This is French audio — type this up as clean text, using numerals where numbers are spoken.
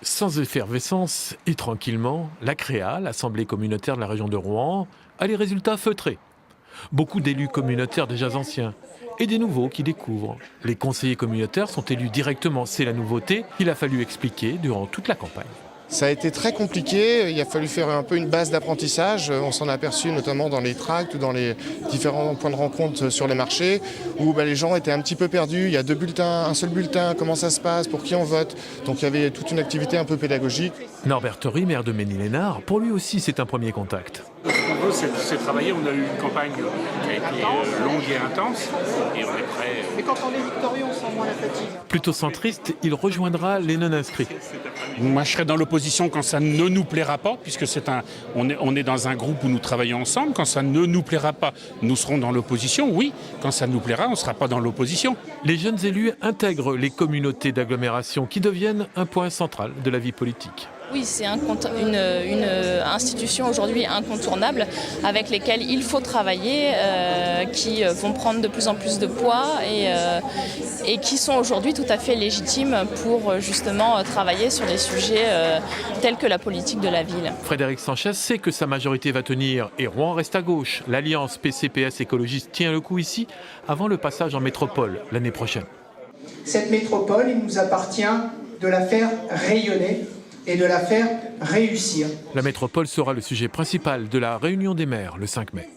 Sans effervescence et tranquillement, la CREA, l'Assemblée communautaire de la région de Rouen, a les résultats feutrés. Beaucoup d'élus communautaires déjà anciens et des nouveaux qui découvrent. Les conseillers communautaires sont élus directement, c'est la nouveauté qu'il a fallu expliquer durant toute la campagne. Ça a été très compliqué, il a fallu faire un peu une base d'apprentissage, on s'en a aperçu notamment dans les tracts ou dans les différents points de rencontre sur les marchés où les gens étaient un petit peu perdus, il y a deux bulletins, un seul bulletin, comment ça se passe, pour qui on vote, donc il y avait toute une activité un peu pédagogique. Norbert Tory, maire de Ménil-Lénard, pour lui aussi c'est un premier contact. Ce qu'on veut, c'est travailler. On a eu une campagne qui a été longue et intense, et on est prêt. Mais quand on est victorieux, on sent moins la fatigue. Plutôt centriste, il rejoindra les non-inscrits. Moi, je serai dans l'opposition quand ça ne nous plaira pas, puisque on est dans un groupe où nous travaillons ensemble. Quand ça ne nous plaira pas, nous serons dans l'opposition, oui. Quand ça nous plaira, on ne sera pas dans l'opposition. Les jeunes élus intègrent les communautés d'agglomération qui deviennent un point central de la vie politique. Oui, c'est une institution aujourd'hui incontournable avec lesquelles il faut travailler, qui vont prendre de plus en plus de poids et qui sont aujourd'hui tout à fait légitimes pour justement travailler sur des sujets tels que la politique de la ville. Frédéric Sanchez sait que sa majorité va tenir et Rouen reste à gauche. L'alliance PCPS écologiste tient le coup ici avant le passage en métropole l'année prochaine. Cette métropole, il nous appartient de la faire rayonner et de la faire réussir. La métropole sera le sujet principal de la réunion des maires le 5 mai.